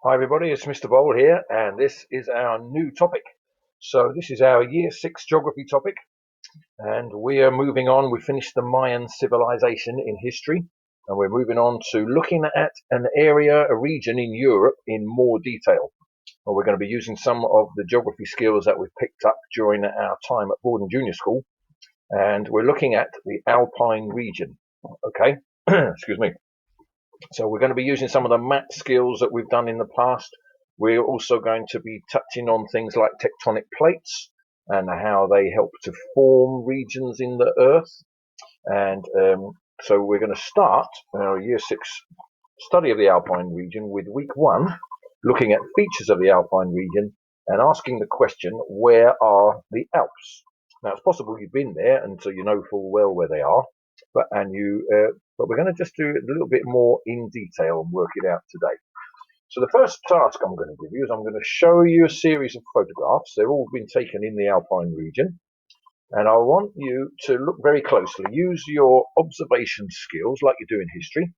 Hi everybody, it's Mr. Boll here, and this is our new topic. So this is our Year 6 geography topic, and we are moving on. We finished the Mayan civilization in history, and we're moving on to looking at an area, a region in Europe in more detail. Well, we're going to be using some of the geography skills that we've picked up during our time at Borden Junior School, and we're looking at the Alpine region. Okay, excuse me. So we're going to be using some of the map skills that we've done in the past. We're also going to be touching on things like tectonic plates and how they help to form regions in the Earth. And so we're going to start our Year 6 study of the Alpine region with week 1, looking at features of the Alpine region and asking the question, where are the Alps? Now, it's possible you've been there and so you know full well where they are, but we're going to just do it a little bit more in detail and work it out today. So the first task I'm going to give you is I'm going to show you a series of photographs. They've all been taken in the Alpine region, and I want you to look very closely. Use your observation skills like you do in history,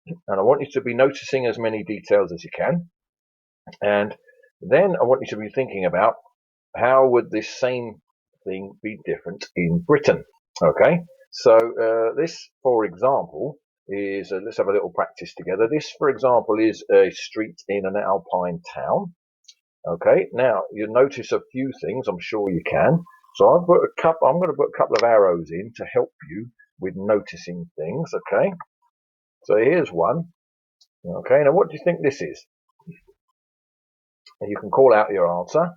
and I want you to be noticing as many details as you can. And then I want you to be thinking about how would this same thing be different in Britain. Okay, so this, for example, is let's have a little practice together. This, for example, is a street in an alpine town. Okay, now you notice a few things. I'm sure you can. So I'm going to put a couple of arrows in to help you with noticing things. Okay, so here's one. Okay, now what do you think this is? And you can call out your answer.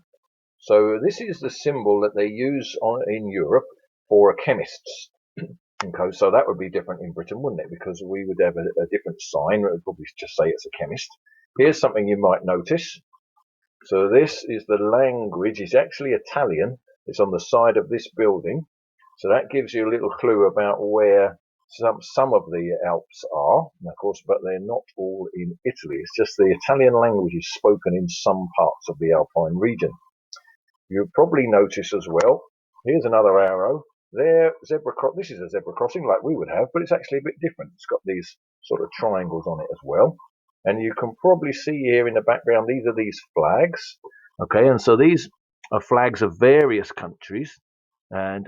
So this is the symbol that they use in Europe for a chemist's. Okay, so that would be different in Britain, wouldn't it? Because we would have a different sign. It would probably just say it's a chemist. Here's something you might notice. So this is the language. It's actually Italian. It's on the side of this building. So that gives you a little clue about where some of the Alps are. And of course, but they're not all in Italy. It's just the Italian language is spoken in some parts of the Alpine region. You'll probably notice as well, here's another arrow. This is a zebra crossing like we would have, but it's actually a bit different. It's got these sort of triangles on it as well. And you can probably see here in the background, these are these flags. Okay, and so these are flags of various countries. And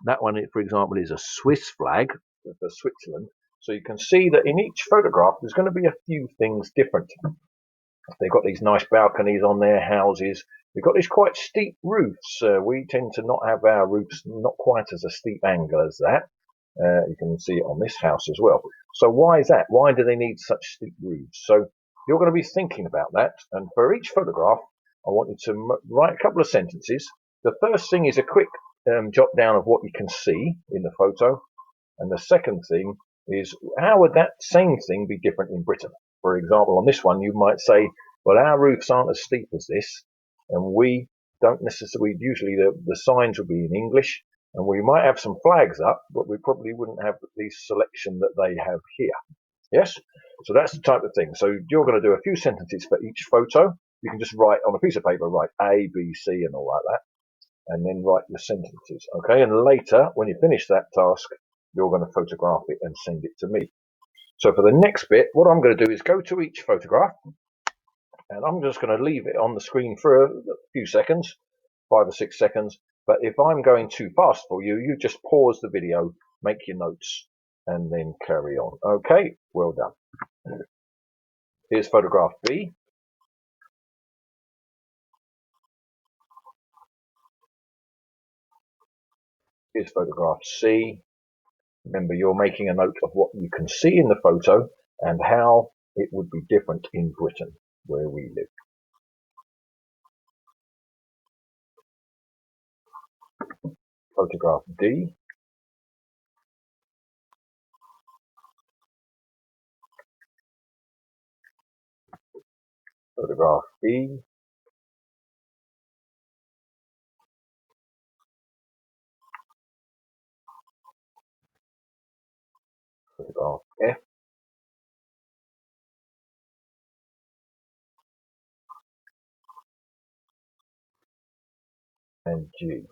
that one, for example, is a Swiss flag for Switzerland. So you can see that in each photograph, there's going to be a few things different. They've got these nice balconies on their houses. We've got these quite steep roofs. We tend to not have our roofs not quite as a steep angle as that. You can see it on this house as well. So why is that? Why do they need such steep roofs? So you're going to be thinking about that. And for each photograph, I want you to write a couple of sentences. The first thing is a quick jot down of what you can see in the photo. And the second thing is, how would that same thing be different in Britain? For example, on this one, you might say, well, our roofs aren't as steep as this, and we don't necessarily, usually the signs will be in English, and we might have some flags up, but we probably wouldn't have the selection that they have here. Yes? So that's the type of thing. So you're going to do a few sentences for each photo. You can just write on a piece of paper, write A, B, C, and all like that, and then write your sentences. Okay, and later, when you finish that task, you're going to photograph it and send it to me. So for the next bit, what I'm going to do is go to each photograph, and I'm just going to leave it on the screen for a few seconds, 5 or 6 seconds. But if I'm going too fast for you, you just pause the video, make your notes, and then carry on. Okay, well done. Here's photograph B. Here's photograph C. Remember, you're making a note of what you can see in the photo and how it would be different in Britain, where we live. Photograph D. Photograph E. Photograph F. And G.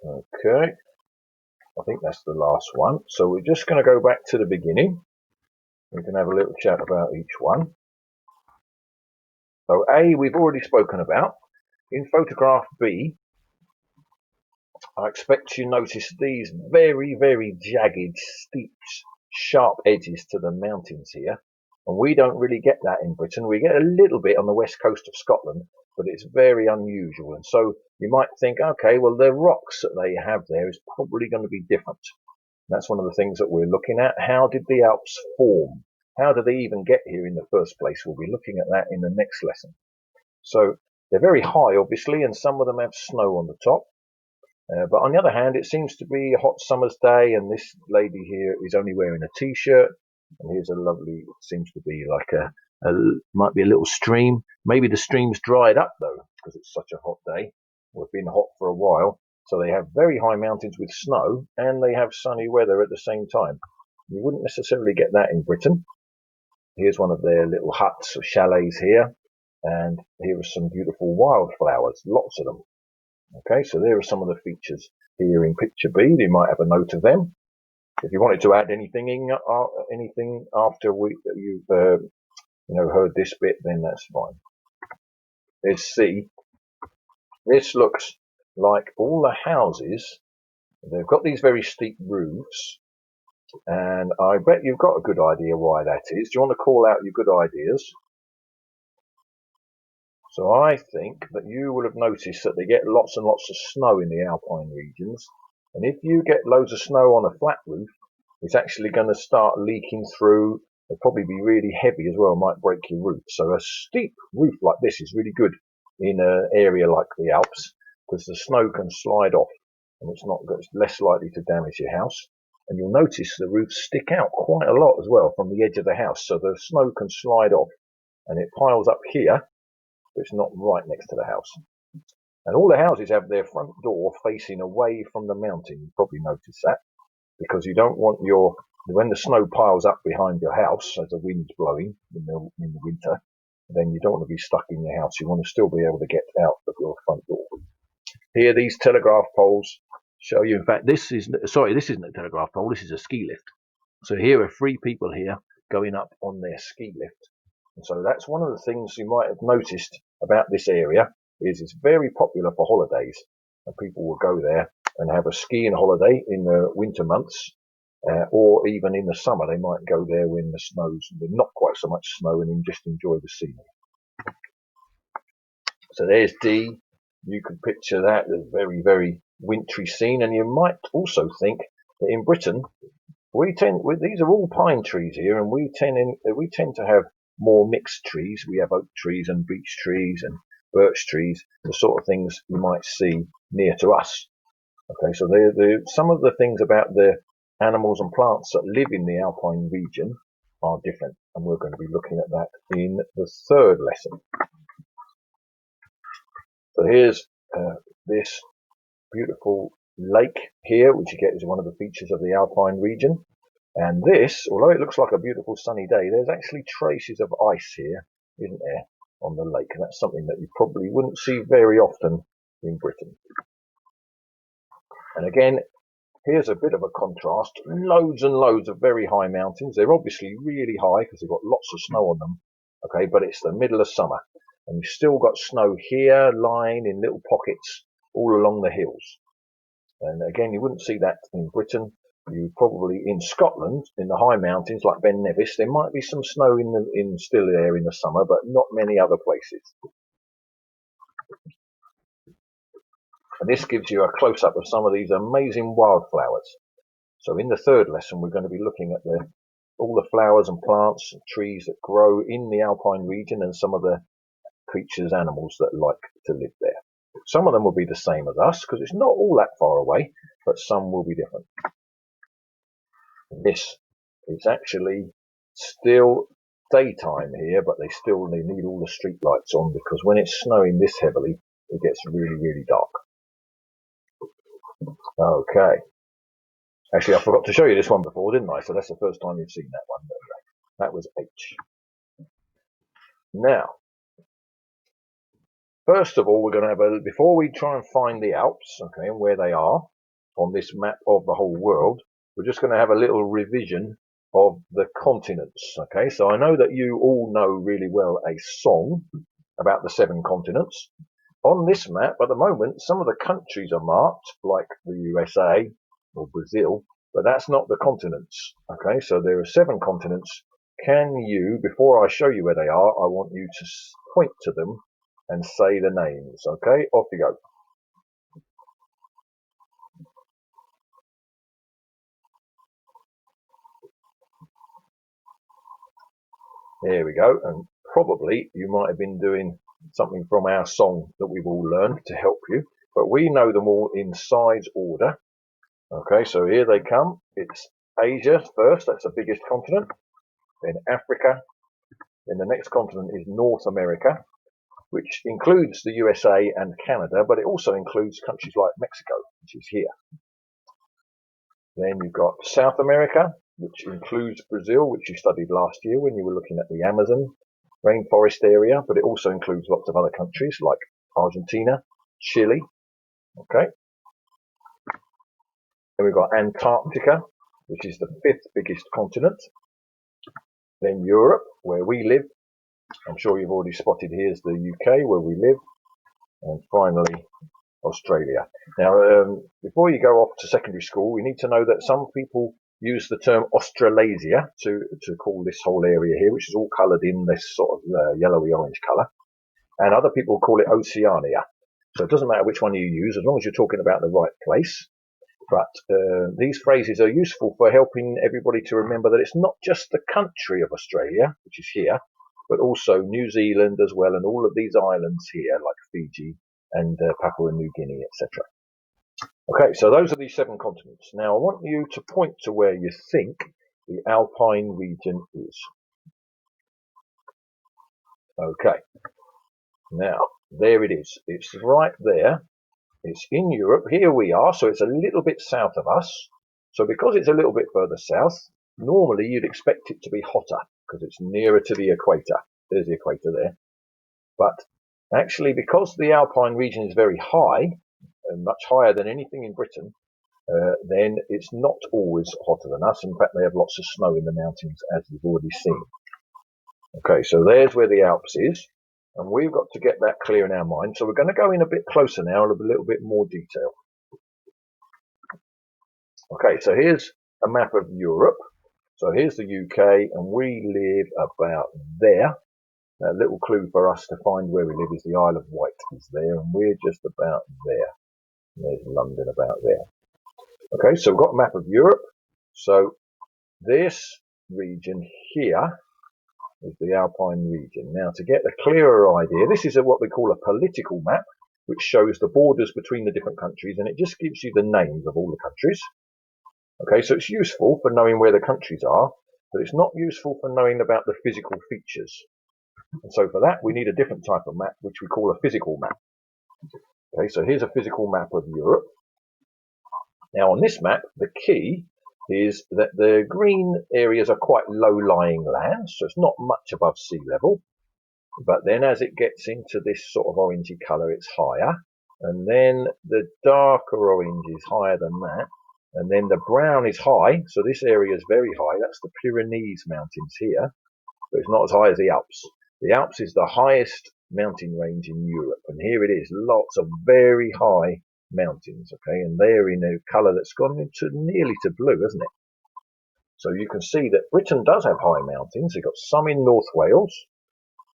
Okay. I think that's the last one. So we're just going to go back to the beginning. We can have a little chat about each one. So A, we've already spoken about. In photograph B, I expect you notice these very, very jagged, steep, sharp edges to the mountains here. And we don't really get that in Britain. We get a little bit on the west coast of Scotland, but it's very unusual. And so you might think, okay, well, the rocks that they have there is probably going to be different. That's one of the things that we're looking at. How did the Alps form? How did they even get here in the first place? We'll be looking at that in the next lesson. So they're very high, obviously, and some of them have snow on the top. But on the other hand, it seems to be a hot summer's day, and this lady here is only wearing a t-shirt. And here's a lovely, seems to be like might be a little stream. Maybe the stream's dried up though, because it's such a hot day. Well, it's been hot for a while. So they have very high mountains with snow, and they have sunny weather at the same time. You wouldn't necessarily get that in Britain. Here's one of their little huts or chalets here. And here are some beautiful wildflowers, lots of them. Okay, so there are some of the features here in picture B. You might have a note of them. If you wanted to add anything in, anything after you've heard this bit, then that's fine. There's C. This looks like all the houses. They've got these very steep roofs, and I bet you've got a good idea why that is. Do you want to call out your good ideas? So I think that you will have noticed that they get lots and lots of snow in the Alpine regions. And if you get loads of snow on a flat roof, it's actually going to start leaking through. It'll probably be really heavy as well, might break your roof. So a steep roof like this is really good in an area like the Alps, because the snow can slide off and it's less likely to damage your house. And you'll notice the roofs stick out quite a lot as well from the edge of the house. So the snow can slide off and it piles up here, but it's not right next to the house. And all the houses have their front door facing away from the mountain. You probably noticed that, because you don't want when the snow piles up behind your house as the wind's blowing in the winter, then you don't want to be stuck in your house. You want to still be able to get out of your front door. Here, these telegraph poles show you. In fact, this isn't a telegraph pole. This is a ski lift. So here are 3 people here going up on their ski lift. And so that's one of the things you might have noticed about this area, is it's very popular for holidays. And people will go there and have a skiing holiday in the winter months, or even in the summer. They might go there when the snow's not quite so much snow, and then just enjoy the scenery. So there's D. You can picture that as a very, very wintry scene. And you might also think that in Britain, these are all pine trees here, and we tend to have more mixed trees. We have oak trees and beech trees and birch trees, the sort of things you might see near to us. Okay, so some of the things about the animals and plants that live in the Alpine region are different, and we're going to be looking at that in the third lesson. So here's this beautiful lake here, which you get is one of the features of the Alpine region. And this, although it looks like a beautiful sunny day, there's actually traces of ice here, isn't there, on the lake? And that's something that you probably wouldn't see very often in Britain. And again, here's a bit of a contrast. Loads and loads of very high mountains. They're obviously really high because they've got lots of snow on them. Okay, but it's the middle of summer, and you've still got snow here lying in little pockets all along the hills. And again, you wouldn't see that in Britain. You probably in Scotland, in the high mountains like Ben Nevis, there might be some snow still there in the summer, but not many other places. And this gives you a close-up of some of these amazing wildflowers. So in the third lesson, we're going to be looking at all the flowers and plants and trees that grow in the Alpine region, and some of the creatures, animals that like to live there. Some of them will be the same as us, because it's not all that far away, but some will be different. This is actually still daytime here, but they need all the street lights on, because when it's snowing this heavily, it gets really, really dark. Okay. Actually, I forgot to show you this one before, didn't I? So that's the first time you've seen that one. That was H. Now, first of all, we're going to before we try and find the Alps, okay, and where they are, on this map of the whole world, we're just going to have a little revision of the continents. Okay, so I know that you all know really well a song about the 7 continents. On this map, at the moment, some of the countries are marked, like the USA or Brazil, but that's not the continents. Okay, so there are 7 continents. Can you, before I show you where they are, I want you to point to them and say the names. Okay, off you go. There we go. And probably you might have been doing something from our song that we've all learned to help you, but we know them all in size order. Okay, so here they come. It's Asia first, that's the biggest continent, then Africa, then the next continent is North America, which includes the USA and Canada, but it also includes countries like Mexico, which is here. Then you've got South America, which includes Brazil, which you studied last year when you were looking at the Amazon rainforest area, but it also includes lots of other countries like Argentina, Chile. Okay. Then we've got Antarctica, which is the 5th biggest continent. Then Europe, where we live. I'm sure you've already spotted here's the UK, where we live. And finally, Australia. Now, before you go off to secondary school, we need to know that some people use the term Australasia to call this whole area here, which is all coloured in this sort of yellowy orange colour. And other people call it Oceania. So it doesn't matter which one you use, as long as you're talking about the right place. But these phrases are useful for helping everybody to remember that it's not just the country of Australia, which is here, but also New Zealand as well, and all of these islands here, like Fiji and Papua New Guinea, etc. Okay, so those are the 7 continents. Now I want you to point to where you think the Alpine region is. Okay, now there it is. It's right there. It's in Europe. Here we are, so it's a little bit south of us. So because it's a little bit further south, normally you'd expect it to be hotter because it's nearer to the equator. There's the equator there. But actually, because the Alpine region is very high, and much higher than anything in Britain, then it's not always hotter than us. In fact, they have lots of snow in the mountains, as you've already seen. Okay, so there's where the Alps is. And we've got to get that clear in our mind. So we're going to go in a bit closer now, a little bit more detail. Okay, so here's a map of Europe. So here's the UK, and we live about there. A little clue for us to find where we live is the Isle of Wight is there, and we're just about there. There's London about there. Okay, so we've got a map of Europe. So this region here is the Alpine region. Now, to get a clearer idea, this is what we call a political map, which shows the borders between the different countries, and it just gives you the names of all the countries. Okay, so it's useful for knowing where the countries are, but it's not useful for knowing about the physical features. And so for that, we need a different type of map, which we call a physical map. Okay, so here's a physical map of Europe. Now, on this map, the key is that the green areas are quite low-lying lands, so it's not much above sea level. But then as it gets into this sort of orangey colour, it's higher. And then the darker orange is higher than that. And then the brown is high, so this area is very high. That's the Pyrenees mountains here, but it's not as high as the Alps. The Alps is the highest mountain range in Europe, and here it is, lots of very high mountains, okay, and they're in a colour that's gone into nearly to blue, hasn't it? So you can see that Britain does have high mountains. They've got some in North Wales.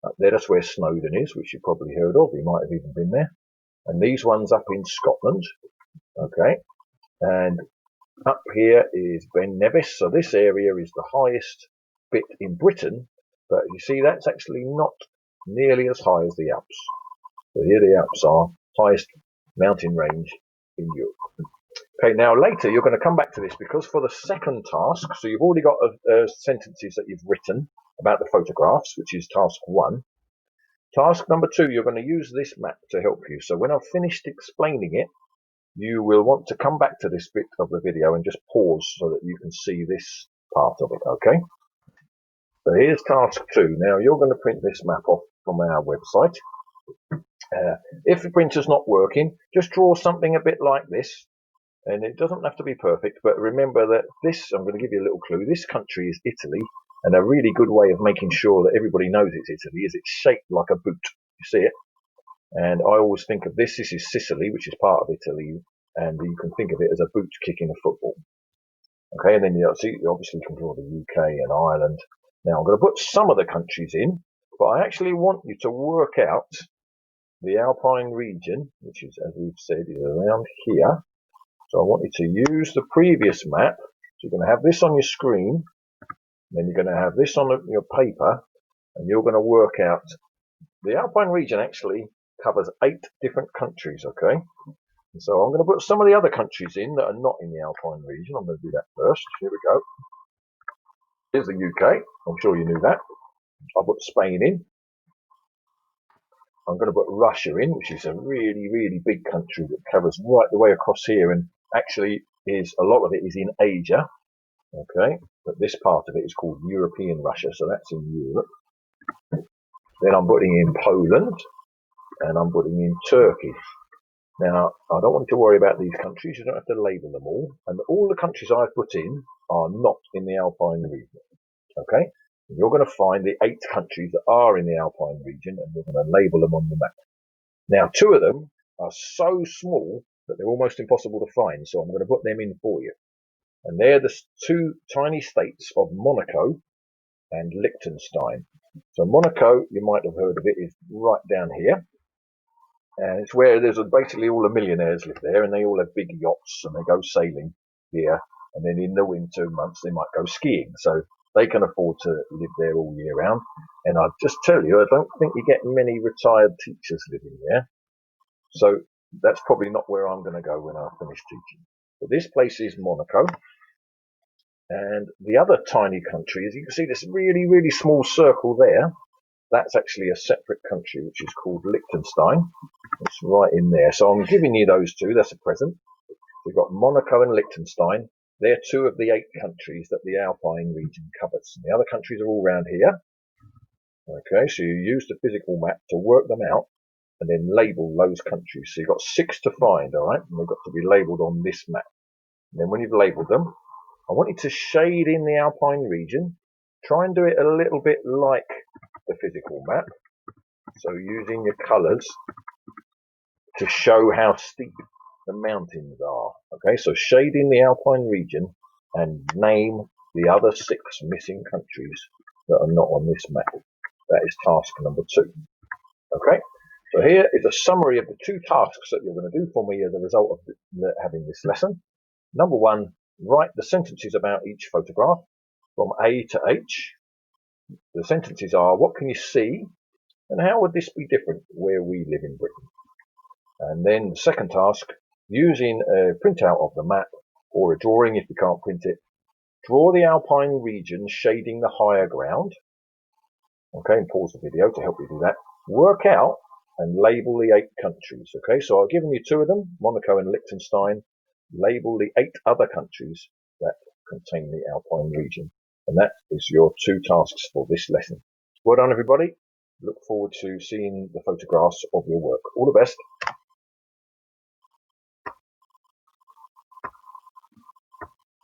Up there, that's where Snowdon is, which you've probably heard of. You might have even been there. And these ones up in Scotland, okay, and up here is Ben Nevis. So this area is the highest bit in Britain, but you see that's actually not nearly as high as the Alps. So here the Alps are highest mountain range in Europe. Okay, now later you're going to come back to this because for the second task, so you've already got sentences that you've written about the photographs, which is task 1. Task number 2, you're going to use this map to help you. So when I've finished explaining it, you will want to come back to this bit of the video and just pause so that you can see this part of it, okay? So here's task 2. Now you're going to print this map off from our website. If the printer's not working, just draw something a bit like this. And it doesn't have to be perfect, but remember that this, I'm going to give you a little clue, this country is Italy, and a really good way of making sure that everybody knows it's Italy is it's shaped like a boot. You see it? And I always think of this is Sicily, which is part of Italy, and you can think of it as a boot kicking a football. Okay, and then you obviously can draw the UK and Ireland. Now I'm going to put some of the countries in, but I actually want you to work out the Alpine region, which is, as we've said, is around here. So I want you to use the previous map. So you're going to have this on your screen, then you're going to have this on your paper, and you're going to work out the Alpine region actually covers 8 different countries, okay? And so I'm going to put some of the other countries in that are not in the Alpine region. I'm going to do that first. Here we go. Here's the UK. I'm sure you knew that. I'll put Spain in. I'm going to put Russia in, which is a really, really big country that covers right the way across here, and actually is a lot of it is in Asia, okay? But this part of it is called European Russia, so that's in Europe. Then I'm putting in Poland, and I'm putting in Turkey. Now, I don't want you to worry about these countries. You don't have to label them all. And all the countries I've put in are not in the Alpine region, okay? You're going to find the 8 countries that are in the Alpine region, and you're going to label them on the map. Now, 2 of them are so small that they're almost impossible to find, so I'm going to put them in for you. And they're the 2 tiny states of Monaco and Liechtenstein. So Monaco, you might have heard of it, is right down here. And it's where there's basically all the millionaires live there, and they all have big yachts, and they go sailing here. And then in the winter months, they might go skiing. So they can afford to live there all year round. And I just tell you, I don't think you get many retired teachers living there. So that's probably not where I'm going to go when I finish teaching. But this place is Monaco. And the other tiny country, as you can see this really, really small circle there, that's actually a separate country, which is called Liechtenstein. It's right in there. So I'm giving you those 2. That's a present. We've got Monaco and Liechtenstein. They're 2 of the 8 countries that the Alpine region covers. And the other countries are all around here. Okay, so you use the physical map to work them out and then label those countries. So you've got 6 to find, all right? And they've got to be labelled on this map. And then when you've labelled them, I want you to shade in the Alpine region. Try and do it a little bit like the physical map. So using your colours to show how steep the mountains are. Okay, so shade in the Alpine region and name the other 6 missing countries that are not on this map. That is task number 2. Okay, so here is a summary of the 2 tasks that you're going to do for me as a result of having this lesson. Number 1, write the sentences about each photograph from A to H. The sentences are, what can you see and how would this be different where we live in Britain? And then the second task, using a printout of the map or a drawing if you can't print it, draw the Alpine region shading the higher ground. Okay, and pause the video to help you do that. Work out and label the 8 countries. Okay, so I've given you 2 of them, Monaco and Liechtenstein. Label the 8 other countries that contain the Alpine region. And that is your 2 tasks for this lesson. Well done, everybody. Look forward to seeing the photographs of your work. All the best.